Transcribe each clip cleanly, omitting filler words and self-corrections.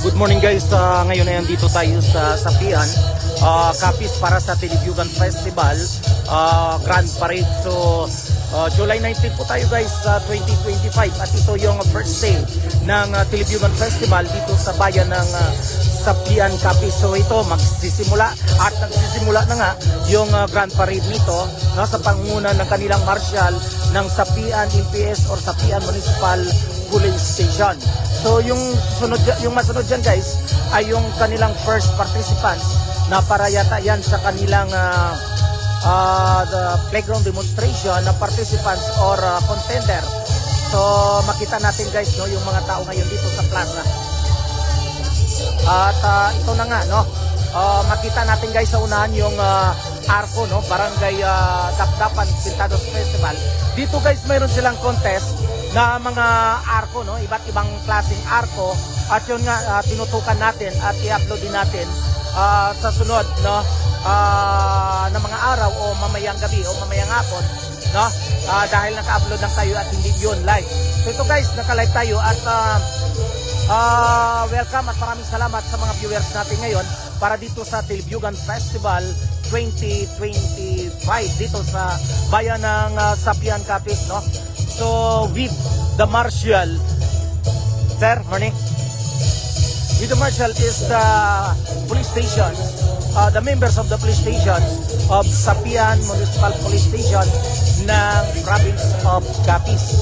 Good morning guys, ngayon ay andito tayo sa Sapian, Capiz para sa Telebyugan Festival Grand Parade. So July 19 po tayo guys sa 2025 at ito yung first day ng Telebyugan Festival dito sa bayan ng Sapian, Capiz. So ito magsisimula at nagsisimula na nga yung Grand Parade nito sa pangunguna ng kanilang marshal ng Sapian MPS or Sapian Municipal Police Station. So yung masunod dyan guys ay yung kanilang first participants na para yata yan sa kanilang the playground demonstration na participants or contender. So makita natin guys no yung mga tao ngayon dito sa plaza. At ito na nga no, makita natin guys sa unahan yung Arco no, Barangay Dapdapan Pintados Festival. Dito guys mayroon silang contest na mga arko no, iba't ibang klaseng arko at yun nga tinutukan natin at i-upload din natin sa sunod no na mga araw o mamayang gabi o mamayang hapon no, dahil naka-upload lang tayo at hindi yun live. So ito guys, naka-live tayo at welcome at maraming salamat sa mga viewers natin ngayon para dito sa Telebyugan Festival 2025 dito sa bayan ng Sapian, Capiz no. So with the marshal, sir, morning. With the marshal is the police station, the members of the police station of Sapian Municipal Police Station ng province of Capiz.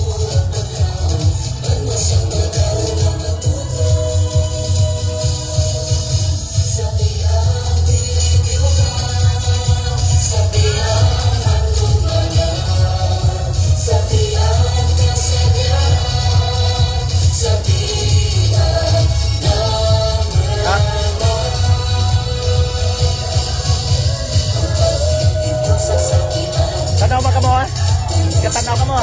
Tanaw ka mo ha? Katanaw ka mo.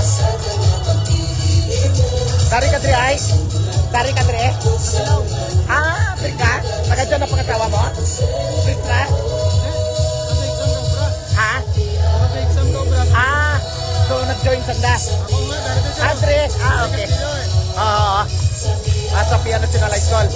Tari ka dre ay? Tari ka dre? Tari ka? Taga dyan na pangasawa mo? Please na? Ha? So nag-join sanda? Dre? Okay. Sapian National High School.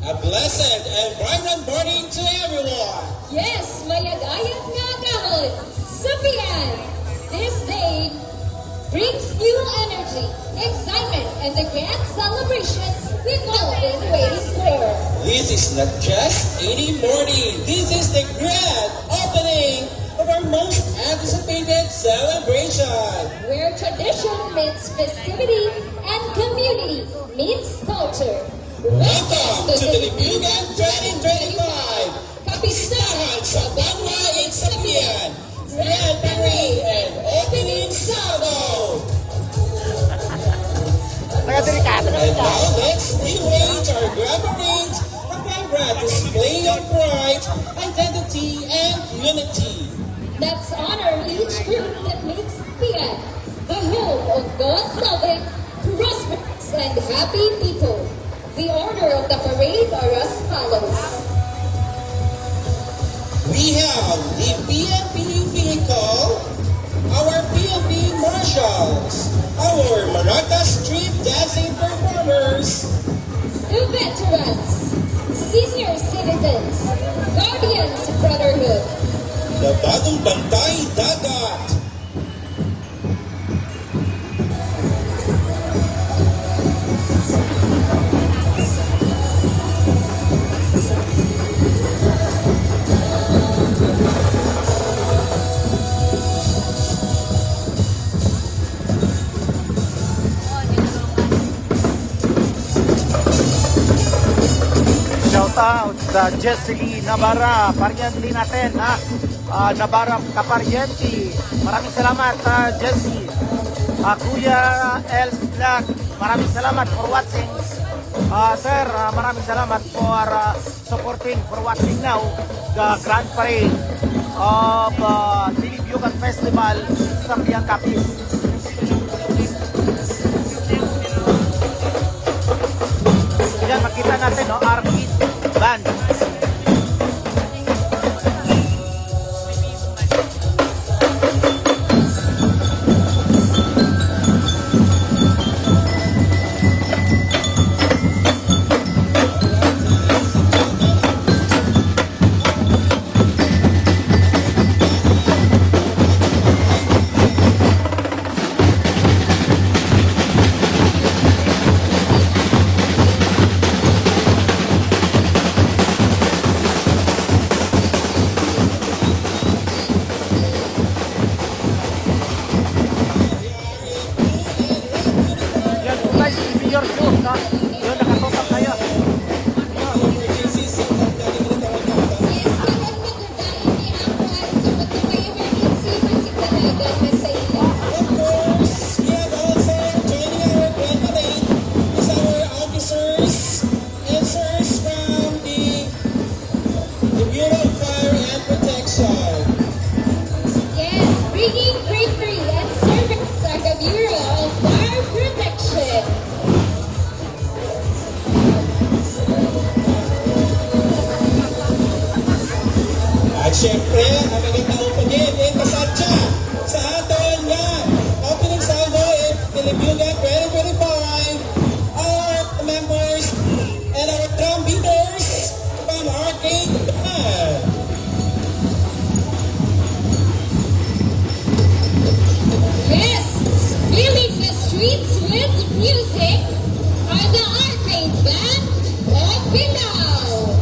A blessed and vibrant morning to everyone. Yes, mayagayat nga kahon sa Pian. This day brings new energy, excitement, and the grand celebrations we've all been waiting for. This is not just any morning. This is the grand opening of our most anticipated celebration. Where tradition meets festivity and community meets culture. Welcome to the Libugan 2025. Kapistahan sa Bangla Itsapian. Grand Parade and Opening Salvo. And now let's await our Grand Parade, a vibrant display of pride, identity, and unity. Let's honor each group that makes Pian the home of God-loving, prosperous, and happy people. The order of the parade are as follows. We have the PNP vehicle, our PNP marshals, our Maratha street dancing performers, The veterans, senior citizens, guardians of brotherhood, the Bagong Bantay Dagat, Shout out Jessie Navarra, pariente natin ha. Navarra kapariente. Maraming salamat Jessie. Kuya Els Vlog, maraming salamat for watching. Sir, maraming salamat for supporting, for watching now the Grand Parade of Libugan Festival sa Pian Capiz. Yan, makita natin, no? Arcade Band. Yan, guys, Mayor Joe, no? Yun, nakatopak tayo. of course, we have also joining our Grand Parade is our officers and sirs from the Bureau of Fire and Protection. Yes, bringing bravery and service are the Bureau of Fire Protection. At syempre, ang magandang upagin ay kasadya sa aton nga opening salvo in Libugan 2025, our members and our drum beaters from Arcade Band. Yes, filling the streets with music are the Arcade Band of Bilao.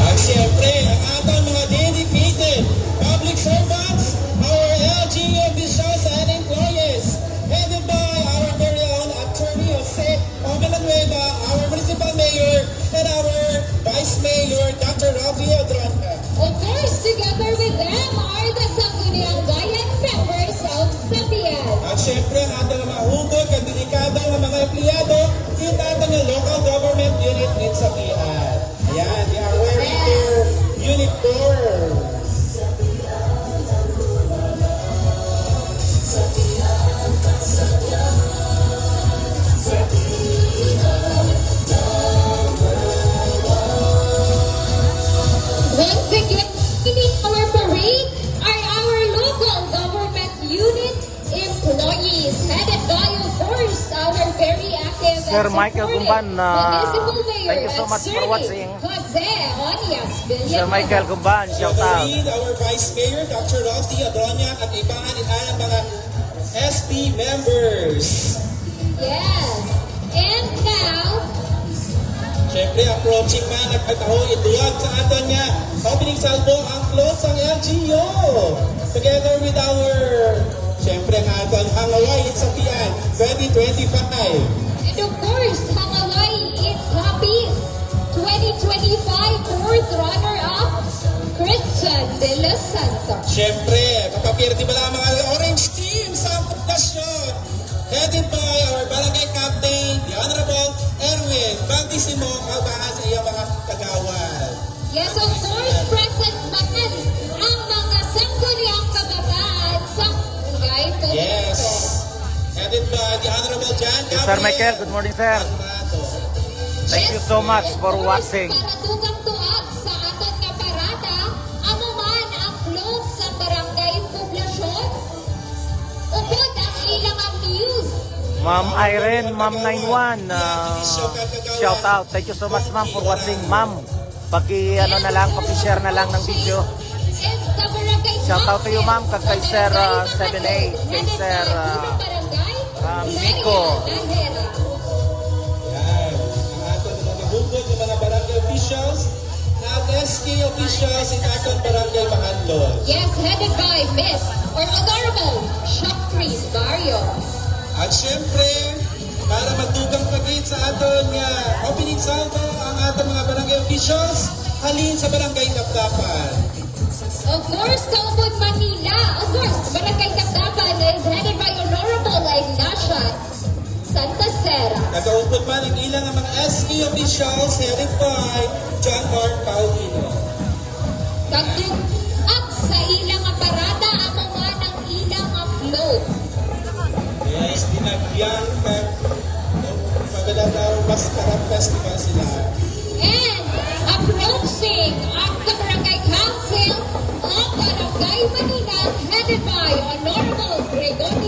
At siyempre, ang atong mga dedicated public servants, our LG officials and employees, headed by our very own Attorney Jose Villanueva, our Municipal Mayor, and our Vice Mayor, Dr. Rafi Odronca. Of course, together with them are the Sangguniang Bayan Sir Michael supported Gumban, Municipal Mayor thank you so much for Attorney watching. Jose Onias Sir Michael Gumban, shout out. Lead, our Vice Mayor, Dr. Roxy Adronia, at ibahan ang mga SP members. Yes. And now, Siyempre, approaching man at pagtaho iduwag sa aton niya. Opening salvo ang close ang LGU. Together with our, siyempre, ang aton Hangaway sa Pian 2025. and of course, Hangaway in Capiz 2025 fourth runner-up, Christian De Los Santos. Siyempre, mapapirti ba lang mga orange team sa pagdasyon? Headed by our barangay captain, the Honorable Erwin Bantissimo, kaubahan sa iyang mga kagawad. Yes, of course, present man ang mga sangguniang kabataan sa Barangay Toledo. Yes. Headed by the Honorable John Yes, Sir Michael, good morning, sir. Alvarado. Thank you so much for watching. Para dugang tuag sa aton nga parada, amo man ang float sa barangay poblasyon. Upod ang ilang ang news. Ma'am Irene, Ma'am 91, shout out. Thank you so much, ma'am, for watching. Ma'am, paki-share na lang ng video. Shout out to you, ma'am, kay Sir 7A, kay Sir Miko. Yan. Ang aton mga hugod ng mga barangay officials at SK officials in aton barangay Mahanlon. Yes, headed by Miss or Honorable Shoptrees Barrios. At syempre, para magdugang pagit sa aton nga opening salvo ang aton mga barangay officials, halin sa barangay Tapdapan. Of course, Kaupod, Manila. Of course, Barangay Tapdapan is headed by Honorable Ignacia Santa Sera. Nagaupod man ang ilang mga SK officials headed by John Mark Paulino. Kagdug up sa ilang nga parada, amo man ang ilang nga float. Yes, dinagyan kag Pagdadang Mascarap Festival sila. And approaching ang Barangay Council of Barangay Manila, headed by Honorable Gregorio